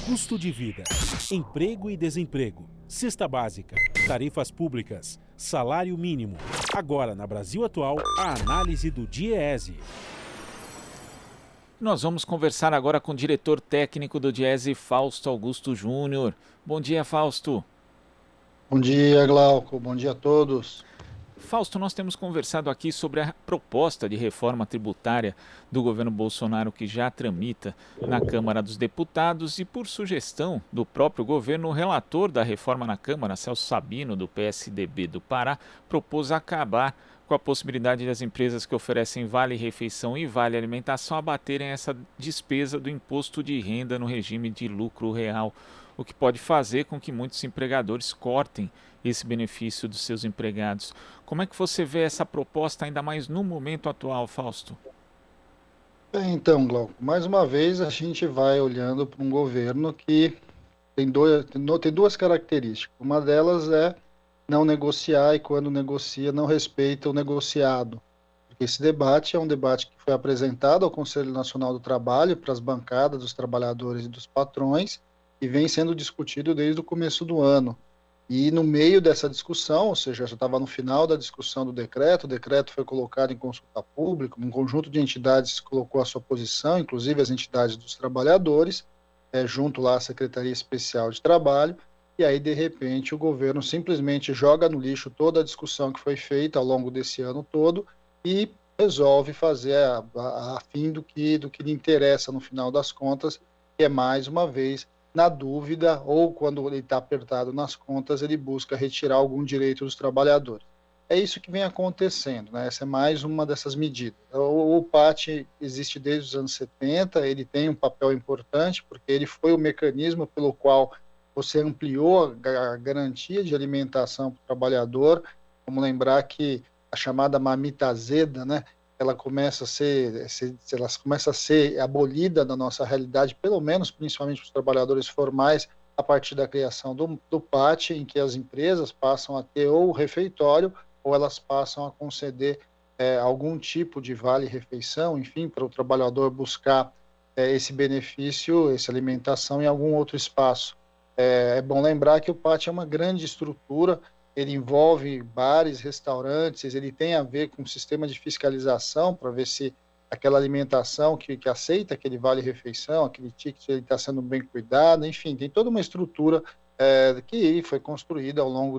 custo de vida, emprego e desemprego, cesta básica, tarifas públicas, salário mínimo. Agora, na Brasil Atual, a análise do DIEESE. Nós vamos conversar agora com o diretor técnico do DIEESE, Fausto Augusto Júnior. Bom dia, Fausto. Bom dia, Glauco. Bom dia a todos. Fausto, nós temos conversado aqui sobre a proposta de reforma tributária do governo Bolsonaro que já tramita na Câmara dos Deputados e, por sugestão do próprio governo, o relator da reforma na Câmara, Celso Sabino, do PSDB do Pará, propôs acabar com a possibilidade das empresas que oferecem vale-refeição e vale-alimentação abaterem essa despesa do imposto de renda no regime de lucro real, o que pode fazer com que muitos empregadores cortem esse benefício dos seus empregados. Como é que você vê essa proposta, ainda mais no momento atual, Fausto? Bem, então, Glauco, mais uma vez a gente vai olhando para um governo que tem duas características. Uma delas é não negociar e, quando negocia, não respeita o negociado. Porque esse debate é um debate que foi apresentado ao Conselho Nacional do Trabalho, para as bancadas dos trabalhadores e dos patrões, e vem sendo discutido desde o começo do ano. E no meio dessa discussão, ou seja, já estava no final da discussão do decreto, o decreto foi colocado em consulta pública, um conjunto de entidades colocou a sua posição, inclusive as entidades dos trabalhadores, junto lá à Secretaria Especial de Trabalho, e aí, de repente, o governo simplesmente joga no lixo toda a discussão que foi feita ao longo desse ano todo e resolve fazer a fim do que lhe interessa no final das contas, que é, mais uma vez, na dúvida, ou quando ele está apertado nas contas, ele busca retirar algum direito dos trabalhadores. É isso que vem acontecendo, né? Essa é mais uma dessas medidas. O PAT existe desde os anos 70, ele tem um papel importante, porque ele foi o mecanismo pelo qual você ampliou a garantia de alimentação para o trabalhador. Vamos lembrar que a chamada mamita azeda, né? Ela começa a ser abolida da nossa realidade, pelo menos, principalmente para os trabalhadores formais, a partir da criação do PAT, em que as empresas passam a ter ou o refeitório, ou elas passam a conceder algum tipo de vale-refeição, enfim, para o trabalhador buscar esse benefício, essa alimentação em algum outro espaço. É bom lembrar que o PAT é uma grande estrutura, ele envolve bares, restaurantes, ele tem a ver com um sistema de fiscalização para ver se aquela alimentação que aceita aquele vale-refeição, aquele ticket, ele está sendo bem cuidado, enfim, tem toda uma estrutura que foi construída ao longo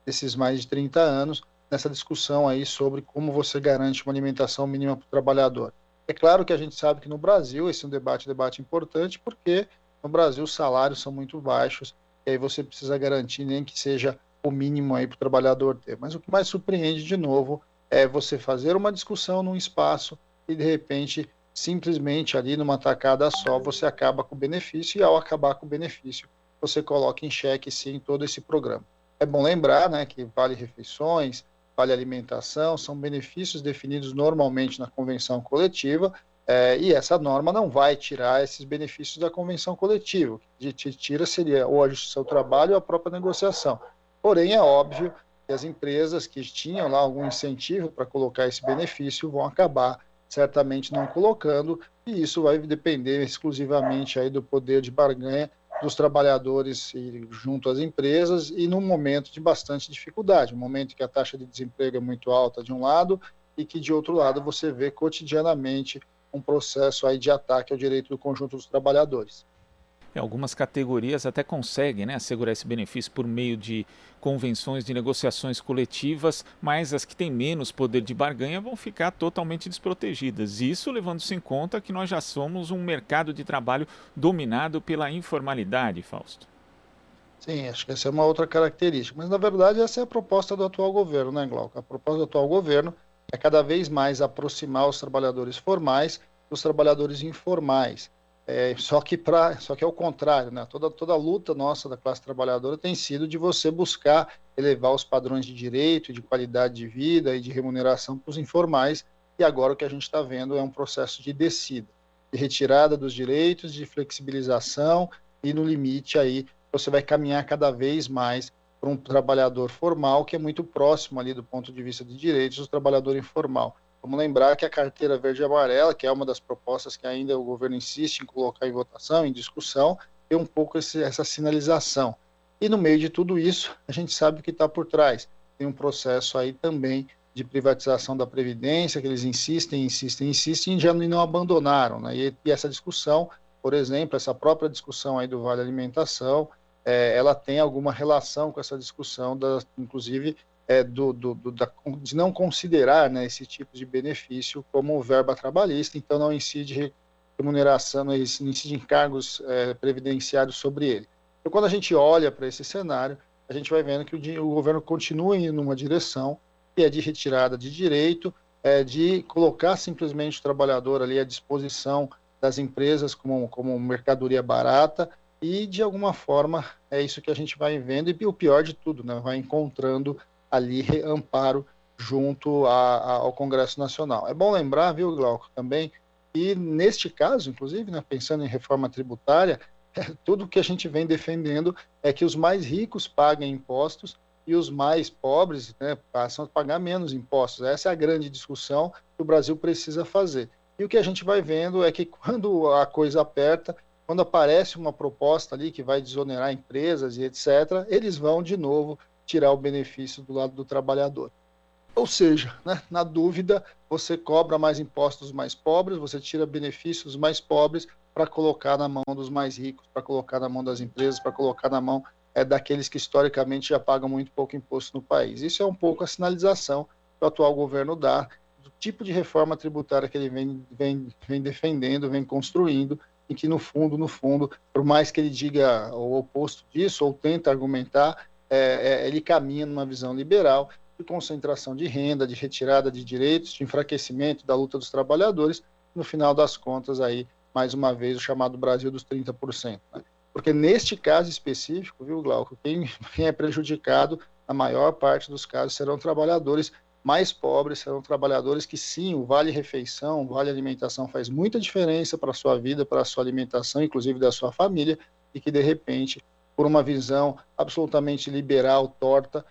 desses mais de 30 anos, nessa discussão aí sobre como você garante uma alimentação mínima para o trabalhador. É claro que a gente sabe que no Brasil esse é um debate importante, porque no Brasil os salários são muito baixos, e aí você precisa garantir nem que seja o mínimo aí para o trabalhador ter. Mas o que mais surpreende, de novo, é você fazer uma discussão num espaço e, de repente, simplesmente ali numa tacada só, você acaba com o benefício, e ao acabar com o benefício, você coloca em xeque, sim, todo esse programa. É bom lembrar, né, que vale-refeições, vale-alimentação, são benefícios definidos normalmente na convenção coletiva, e essa norma não vai tirar esses benefícios da convenção coletiva. O que tira seria ou a Justiça do Trabalho ou a própria negociação. Porém, é óbvio que as empresas que tinham lá algum incentivo para colocar esse benefício vão acabar certamente não colocando, e isso vai depender exclusivamente aí do poder de barganha dos trabalhadores junto às empresas, e num momento de bastante dificuldade, um momento que a taxa de desemprego é muito alta de um lado e que de outro lado você vê cotidianamente um processo aí de ataque ao direito do conjunto dos trabalhadores. Algumas categorias até conseguem, né, assegurar esse benefício por meio de convenções de negociações coletivas, mas as que têm menos poder de barganha vão ficar totalmente desprotegidas. Isso levando-se em conta que nós já somos um mercado de trabalho dominado pela informalidade, Fausto. Sim, acho que essa é uma outra característica. Mas, na verdade, essa é a proposta do atual governo, né, Glauco? A proposta do atual governo é cada vez mais aproximar os trabalhadores formais dos trabalhadores informais. Só que é o contrário, né? Toda a luta nossa da classe trabalhadora tem sido de você buscar elevar os padrões de direito, de qualidade de vida e de remuneração para os informais, e agora o que a gente está vendo é um processo de descida, de retirada dos direitos, de flexibilização, e no limite aí você vai caminhar cada vez mais para um trabalhador formal, que é muito próximo ali do ponto de vista de direitos do trabalhador informal. Vamos lembrar que a carteira verde e amarela, que é uma das propostas que ainda o governo insiste em colocar em votação, em discussão, ter um pouco essa sinalização. E no meio de tudo isso, a gente sabe o que está por trás. Tem um processo aí também de privatização da Previdência, que eles insistem e já não abandonaram, né? E essa discussão, por exemplo, essa própria discussão aí do Vale Alimentação, ela tem alguma relação com essa discussão, inclusive, de não considerar, né, esse tipo de benefício como verba trabalhista, então não incide remuneração, não incide encargos previdenciários sobre ele. Então, quando a gente olha para esse cenário, a gente vai vendo que o governo continua indo numa direção que é de retirada de direito, de colocar simplesmente o trabalhador ali à disposição das empresas como mercadoria barata, e de alguma forma é isso que a gente vai vendo, e o pior de tudo, né, vai encontrando ali amparo junto ao Congresso Nacional. É bom lembrar, viu, Glauco, também, que neste caso, inclusive, né, pensando em reforma tributária, tudo que a gente vem defendendo é que os mais ricos paguem impostos e os mais pobres, né, passam a pagar menos impostos. Essa é a grande discussão que o Brasil precisa fazer. E o que a gente vai vendo é que quando a coisa aperta, quando aparece uma proposta ali que vai desonerar empresas e etc., eles vão de novo tirar o benefício do lado do trabalhador. Ou seja, né, na dúvida, você cobra mais impostos dos mais pobres, você tira benefícios dos mais pobres para colocar na mão dos mais ricos, para colocar na mão das empresas, para colocar na mão daqueles que historicamente já pagam muito pouco imposto no país. Isso é um pouco a sinalização que o atual governo dá do tipo de reforma tributária que ele vem defendendo, vem construindo, e que no fundo, por mais que ele diga o oposto disso, ou tenta argumentar, ele caminha numa visão liberal, de concentração de renda, de retirada de direitos, de enfraquecimento da luta dos trabalhadores, no final das contas, aí, mais uma vez, o chamado Brasil dos 30%. Né? Porque neste caso específico, viu, Glauco, quem é prejudicado, na maior parte dos casos, serão trabalhadores mais pobres, serão trabalhadores que sim, o vale-refeição, o vale-alimentação faz muita diferença para a sua vida, para a sua alimentação, inclusive da sua família, e que, de repente, por uma visão absolutamente liberal, torta,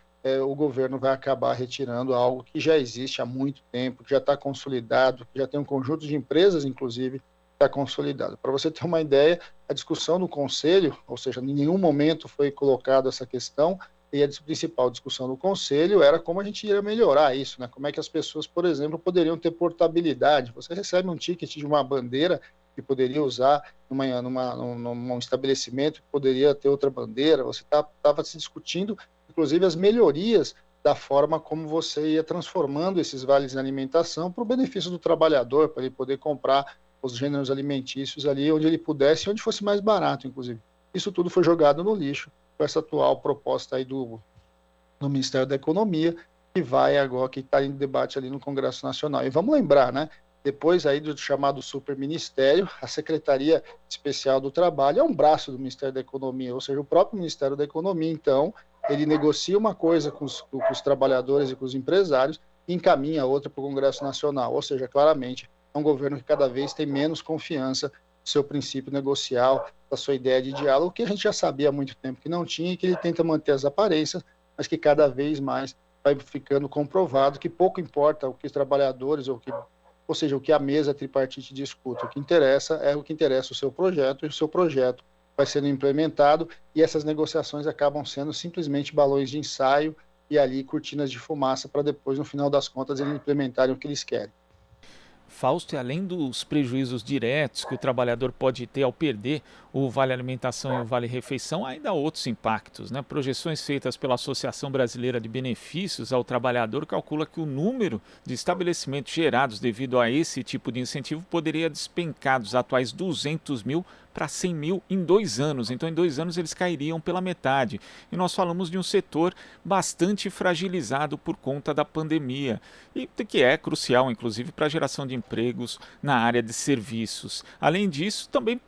o governo vai acabar retirando algo que já existe há muito tempo, que já está consolidado, que já tem um conjunto de empresas, inclusive, que está consolidado. Para você ter uma ideia, a discussão no Conselho, ou seja, em nenhum momento foi colocada essa questão, e a principal discussão do Conselho era como a gente ia melhorar isso, né? Como é que as pessoas, por exemplo, poderiam ter portabilidade. Você recebe um ticket de uma bandeira que poderia usar num estabelecimento que poderia ter outra bandeira. Você estava se discutindo, inclusive, as melhorias da forma como você ia transformando esses vales de alimentação para o benefício do trabalhador, para ele poder comprar os gêneros alimentícios ali onde ele pudesse, onde fosse mais barato, inclusive. Isso tudo foi jogado no lixo com essa atual proposta aí do Ministério da Economia, que vai agora, que está em debate ali no Congresso Nacional. E vamos lembrar, né? Depois aí do chamado superministério, a Secretaria Especial do Trabalho é um braço do Ministério da Economia, ou seja, o próprio Ministério da Economia, então, ele negocia uma coisa com os trabalhadores e com os empresários e encaminha outra para o Congresso Nacional, ou seja, claramente, é um governo que cada vez tem menos confiança no seu princípio negocial, da sua ideia de diálogo, que a gente já sabia há muito tempo que não tinha, e que ele tenta manter as aparências, mas que cada vez mais vai ficando comprovado que pouco importa o que os trabalhadores, ou seja, o que a mesa tripartite discuta. O que interessa o seu projeto, e o seu projeto vai sendo implementado, e essas negociações acabam sendo simplesmente balões de ensaio e ali cortinas de fumaça para depois, no final das contas, eles implementarem o que eles querem. Fausto, e além dos prejuízos diretos que o trabalhador pode ter ao perder o Vale Alimentação e o Vale Refeição, ainda há outros impactos, né? Projeções feitas pela Associação Brasileira de Benefícios ao Trabalhador calcula que o número de estabelecimentos gerados devido a esse tipo de incentivo poderia despencar dos atuais 200 mil para 100 mil em 2 anos. Então, em 2 anos, eles cairiam pela metade. E nós falamos de um setor bastante fragilizado por conta da pandemia, e que é crucial, inclusive, para a geração de empregos na área de serviços. Além disso, também,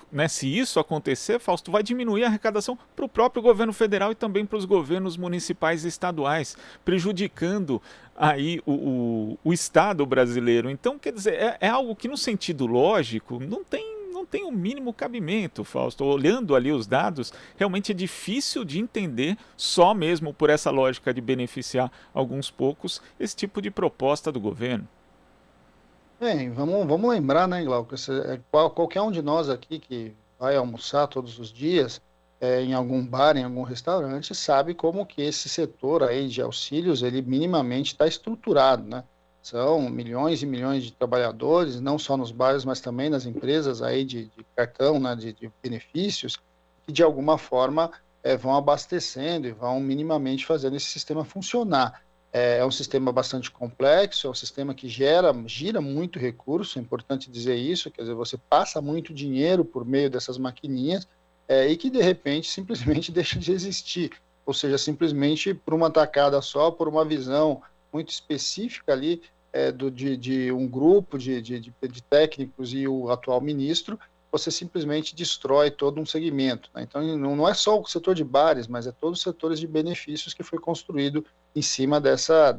né, se isso acontecer, Fausto, vai diminuir a arrecadação para o próprio governo federal e também para os governos municipais e estaduais, prejudicando aí o Estado brasileiro. Então, quer dizer, é algo que, no sentido lógico, não tem o mínimo cabimento, Fausto. Olhando ali os dados, realmente é difícil de entender, só mesmo por essa lógica de beneficiar alguns poucos, esse tipo de proposta do governo. Bem, vamos lembrar, né, Glauco, qualquer um de nós aqui que vai almoçar todos os dias em algum bar, em algum restaurante, sabe como que esse setor aí de auxílios, ele minimamente está estruturado, né? São milhões e milhões de trabalhadores, não só nos bares, mas também nas empresas aí de cartão, né, de benefícios, que de alguma forma vão abastecendo e vão minimamente fazendo esse sistema funcionar. É um sistema bastante complexo, é um sistema que gira muito recurso, é importante dizer isso, quer dizer, você passa muito dinheiro por meio dessas maquininhas e que de repente simplesmente deixa de existir, ou seja, simplesmente por uma tacada só, por uma visão muito específica ali de um grupo de técnicos e o atual ministro, você simplesmente destrói todo um segmento, né? Então, não é só o setor de bares, mas é todos os setores de benefícios que foi construído em cima dessa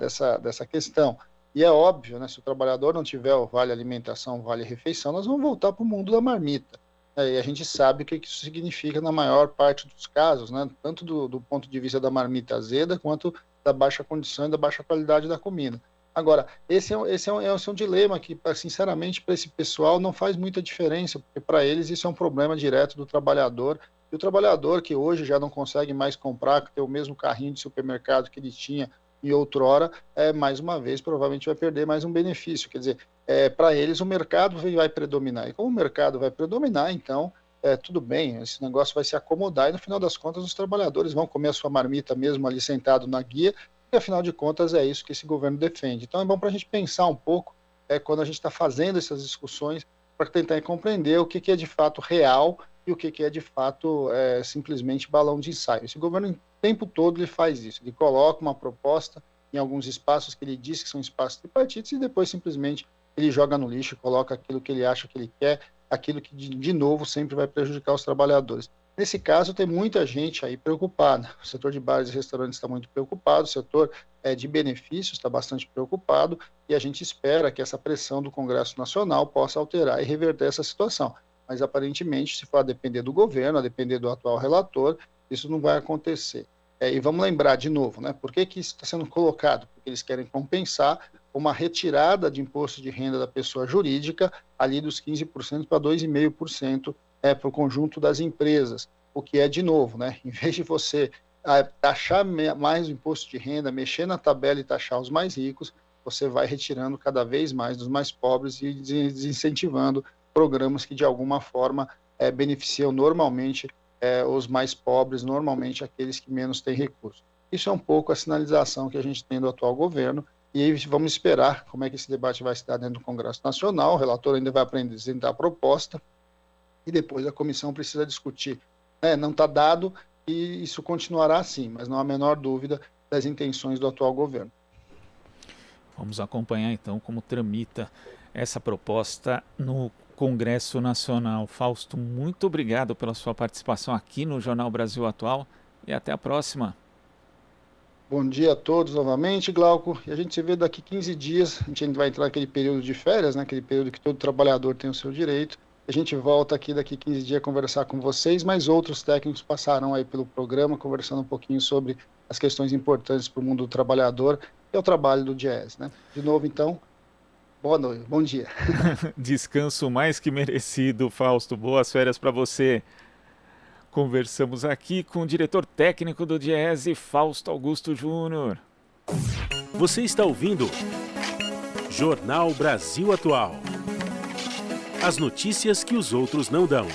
questão. E é óbvio, né, se o trabalhador não tiver o vale alimentação, o vale refeição, nós vamos voltar para o mundo da marmita. E a gente sabe o que isso significa na maior parte dos casos, né, tanto do ponto de vista da marmita azeda, quanto da baixa condição e da baixa qualidade da comida. Agora, esse é um dilema que, sinceramente, para esse pessoal não faz muita diferença, porque para eles isso é um problema direto do trabalhador, e o trabalhador que hoje já não consegue mais comprar, que tem o mesmo carrinho de supermercado que ele tinha em outrora, mais uma vez, provavelmente vai perder mais um benefício. Quer dizer, para eles o mercado vai predominar, e como o mercado vai predominar, então, tudo bem, esse negócio vai se acomodar, e no final das contas os trabalhadores vão comer a sua marmita mesmo ali sentado na guia, e afinal de contas é isso que esse governo defende. Então é bom para a gente pensar um pouco quando a gente está fazendo essas discussões para tentar compreender o que é de fato real e o que é de fato simplesmente balão de ensaio. Esse governo o tempo todo ele faz isso, ele coloca uma proposta em alguns espaços que ele diz que são espaços tripartites e depois simplesmente ele joga no lixo, coloca aquilo que ele acha que ele quer, aquilo que de novo sempre vai prejudicar os trabalhadores. Nesse caso, tem muita gente aí preocupada. O setor de bares e restaurantes está muito preocupado, o setor de benefícios está bastante preocupado, e a gente espera que essa pressão do Congresso Nacional possa alterar e reverter essa situação. Mas, aparentemente, se for a depender do governo, a depender do atual relator, isso não vai acontecer. E vamos lembrar, de novo, né, por que isso está sendo colocado? Porque eles querem compensar uma retirada de imposto de renda da pessoa jurídica, ali dos 15% para 2,5%, para o conjunto das empresas, o que é, de novo, né, em vez de você taxar mais o imposto de renda, mexer na tabela e taxar os mais ricos, você vai retirando cada vez mais dos mais pobres e desincentivando programas que, de alguma forma, beneficiam normalmente os mais pobres, normalmente aqueles que menos têm recursos. Isso é um pouco a sinalização que a gente tem do atual governo, e aí vamos esperar como é que esse debate vai se dar dentro do Congresso Nacional. O relator ainda vai apresentar a proposta, e depois a comissão precisa discutir. Não está dado e isso continuará assim, mas não há a menor dúvida das intenções do atual governo. Vamos acompanhar então como tramita essa proposta no Congresso Nacional. Fausto, muito obrigado pela sua participação aqui no Jornal Brasil Atual e até a próxima. Bom dia a todos novamente, Glauco. E a gente se vê daqui 15 dias, a gente ainda vai entrar naquele período de férias, né? Aquele período que todo trabalhador tem o seu direito. A gente volta aqui daqui 15 dias a conversar com vocês, mas outros técnicos passarão aí pelo programa, conversando um pouquinho sobre as questões importantes para o mundo do trabalhador, que é o trabalho do DIEESE, né? De novo, então, boa noite, bom dia. Descanso mais que merecido, Fausto. Boas férias para você. Conversamos aqui com o diretor técnico do DIEESE, Fausto Augusto Júnior. Você está ouvindo Jornal Brasil Atual. As notícias que os outros não dão.